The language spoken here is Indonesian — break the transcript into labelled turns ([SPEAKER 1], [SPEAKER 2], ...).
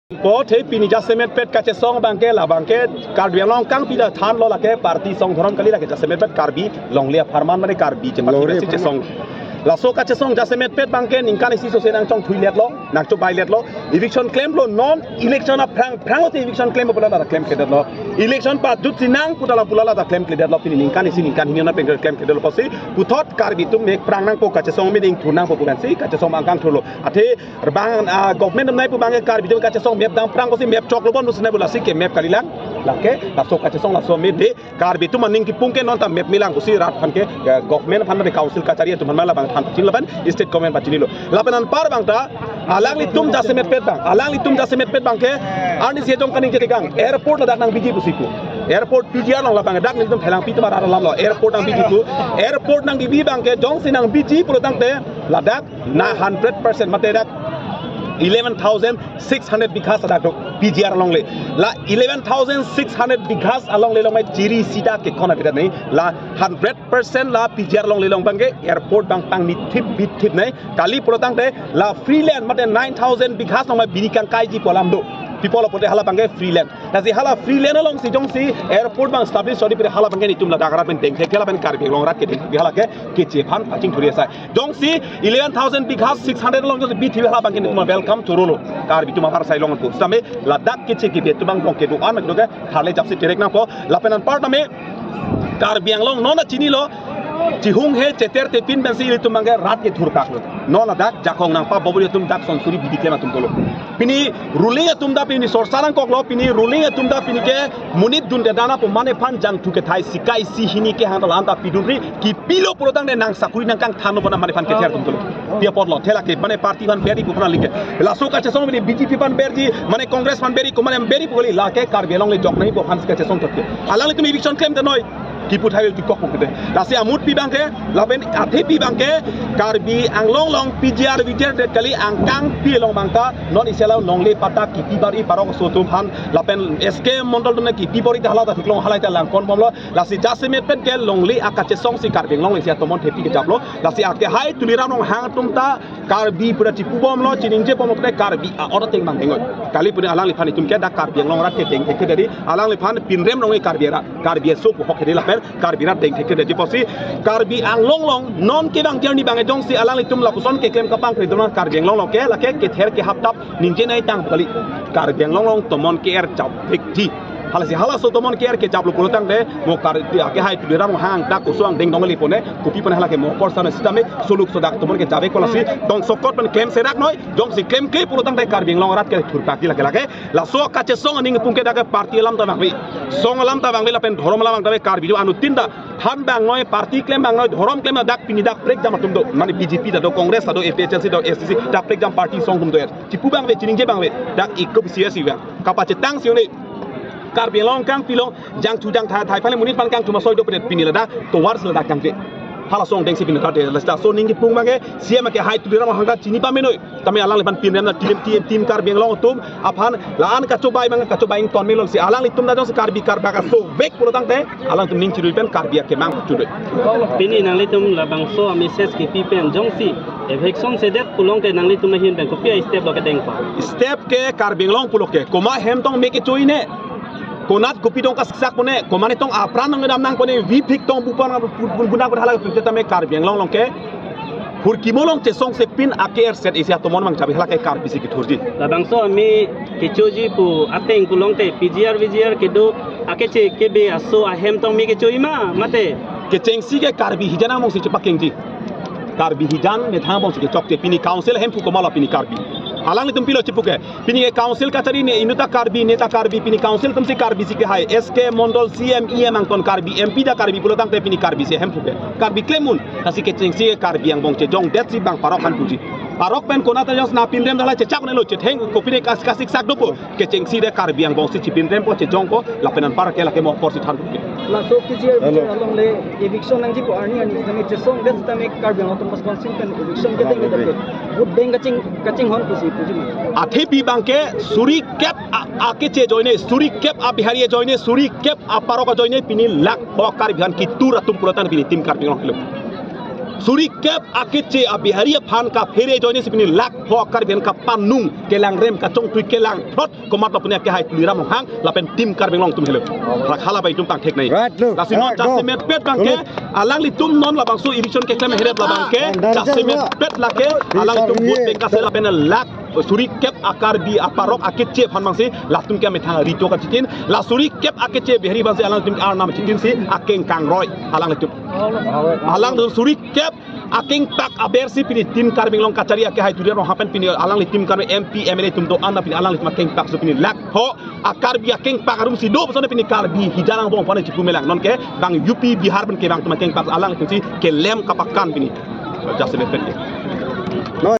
[SPEAKER 1] Bố thế pini jasemet pet kache song bangke la bangke karbi long kang pida than lo la ke party song thoron kali la ke jasemet pet karbi long lia farman mane karbi che makki che song la so kache song jasemet pet bangke ningkan isi so senang chong thui let lo nak cho bai let lo eviction claim lo non election of prang lo eviction claim pula la claim kedet lo election pa jut sinang putala pula la claim kedet lo pini ningkan isi ningkan hini na pen claim kedet lo pasi puthot karbi tum mek prang nang po kache song meeting thunang po pulan si kache song angkang thulo athe bang government nai pu bangke karbi tum kache song map dang prang ko si map chok lo bon usne bula si ke map kalilang lake la so kache song la so me de karbi tum maning ki pungke non ta map milang ko si rat phan ke government phan de council kachari tum mala bang phan chin laban state government pa chinilo lapanan par bang ta alang li tum jasemet pet bang alang li tum jasemet pet bang ke arni se jong kaning jetikang airport la dak nang biji pusiku airport PGR long la bang dak ning tum phelang pi tumar lam lo airport nang biji ku airport nang bi bang ke jong sinang biji pulo tang te la dak na 100% mate dak 11,600 bighas ada to PGR along le la 11,600 bighas along le long mai chiri sida ke kona bida nei la 100% la PGR along le long bangge airport bang pang ni thip nei kali protang te la freeland mate 9,000 bighas long mai binikang kai ji polam do people of hala bangge freeland kasi hala freeland along si jong si airport bang establish sorry pire hala bangge ni tum la dagara pen teng khela pen karbi long rat ke hala ke che phan paching thuri sai jong si 11,000 bighas 600 along jo bi thi hala bangge ni welcome to rolo karbi tum har sai long ko same la dak ke che ke be tum bang ke du an ke thale jap se direct na ko la penan part na me karbi ang long nona chini lo Cihung he ceter te pin bensi itu mangga rat ke thur kaklo non ada jakong nang pa bobuli tum dak son suri bidi klema tum tolo pini ruling tum da pini sorsarang koklo pini ruling tum da pini ke munit dun de dana po mane phan jang thu ke thai sikai si hini ke handal anta piduri ki pilo protang de nang sakuri nang kang thano bana mane phan ke ther tum tolo dia potlo thela ke mane party ban beri pupna like la so ka che song mini BJP ban berji mane congress ban beri ko mane beri poli la ke kar belong le jok nahi po phan ke che song tokke alang tum eviction claim de noi ki put hayo ki kok pukde la se amut pi bangke la ben athe pi bangke karbi ang long PGR vider de kali angkang pi long bangka non isela long le pata ki pi bari parok so tum han la pen SK mondol done ki pi bori ta hala ta thiklong halai ta lang kon bomlo la si jasemet pen ke long le akache song si karbi long le sia tomon thepi ke japlo la si ake hai tulira nong hang tum ta karbi pura ti pubom lo chining je pom te karbi a ora teng bang tengoi kali pun alang le phan tum ke da karbi long rat ke teng ke dari alang le phan pin rem nong karbi so ko hok de la karbi rat teng ke de posi karbi ang long non ke bang journey bang jong si alang le tum la kuson ke klem kapang ke don karbi long ke la ke ther ke hap tap ninje nai tang kali karbi long tomon ke er chap thik halasi hala so tomon ke er ke japlo pulotang de mo karbi ake hai tulira mo hang dak ko suang deng dongali pone kopi pon hala ke mo por sana sistame soluk so dak tomon ke jabe ko lasi dong sokot pen claim serak noi jong si claim ke pulotang de karbi long rat ke thur pak lake la so ka che song ning pung ke dak party lam ta bangwi song lam ta bangwi la pen dhorom lam ta karbi jo anu tinda than bang noi party claim bang noi dhorom claim dak pini dak break jam tum do mane BJP da do congress da do FHLC da SCC dak break jam party song tum do er chipu bang we chining je bang we dak ikko CSU wa kapache tang sione karbi long kang pilong jang chu jang thai phale munit pan kang thuma soi do pret pinila da to wars la da kang ke hala song deng si pin ta de la sta so ning pung mange siam ke hai tu dira hang da chini pa menoi tame alang le pan pin rem na team karbi long tum aphan laan ka chobai mang ka chobai ton me lol si alang li tum da jong si karbi karba ka so vek puro tang te alang tum ning chirul pen karbi ke mang chu de
[SPEAKER 2] pini nang li tum la bang so ami ses ki pi pen jong si eviction se det pulong ke nang li tum hin ben ko pi step lo ke deng pa
[SPEAKER 1] step ke karbi long pulok ke koma hem tong me ke choi ne konat kopi dong kasak pone komane tong apran nang dam nang pone vipik tong bupan guna hala pete tame karbi long ke hur kimolong che song se pin aker set isia tomon mang chabi hala ke karbi si ki thurdi
[SPEAKER 2] la bang so ami kichoji pu ateng pulong te PGR ke do ake che ke be aso a hem tong mi ke choi ma mate
[SPEAKER 1] ke chengsi ke karbi hijana mong si chapakeng ji karbi hijan me thang bong si ke chokte pini council hem pu komala pini karbi alang ni tum pilo chipuke pini ke council kachari ne inuta karbi neta karbi pini council tum si karbi si ke hai SK mondol CM EM angton karbi MP da karbi pulo tang te pini karbi si hem puke karbi klemun kasi ke chengsi ke karbi ang bong che jong det si bang parok han puji parok pen kona ta jos na pin rem dala che chak ne lo che theng ko pine kasik sak dopo ke chengsi de karbi ang bong si chipin rem po che jong ko la penan par ke la ke mo por si than puke
[SPEAKER 3] la so PGR along le eviction nang ji ko arni nami che song det tame karbi ang tum responsible kan eviction ke deng de wood beng kaching hon pusi
[SPEAKER 1] athe pi bangke suri cap ake che joine suri cap a bihari joine suri cap a parok joine pini lak bokar bihan ki tur atum puratan bini tim karbi long suri kep akece abiharia phan ka phere joini sipini lak pho karben ka panung kelang rem ka chong tui kelang thot komat lapne ke hai tuliram hang lapen tim karbeng long tum helo rakhala bai tum tang thek nei la sinon jasmet pet bang ke alang li tum non la bang su election ke klem heret la bang ke jasmet pet la ke alang tum vote beng ka se lapen lak suri kep akar bi aparok akece phan bang se la tum ke me thang rito ka chitin la suri kep akece behari bang se alang tum ar nam chitin se akeng kang roi alang le tum alang do suri kep aking tak abersi pini tim karbing long kacari ake hai tudia no happen pini alang li tim kar MP MLA tum do anda pini alang li aking tak so pini lak ho akar bi aking pak arum si do so pini kar bi hijarang bong pone cipu melang non ke bang UP Bihar ben ke bang tum aking pak alang tum si ke lem kapakan pini just le pet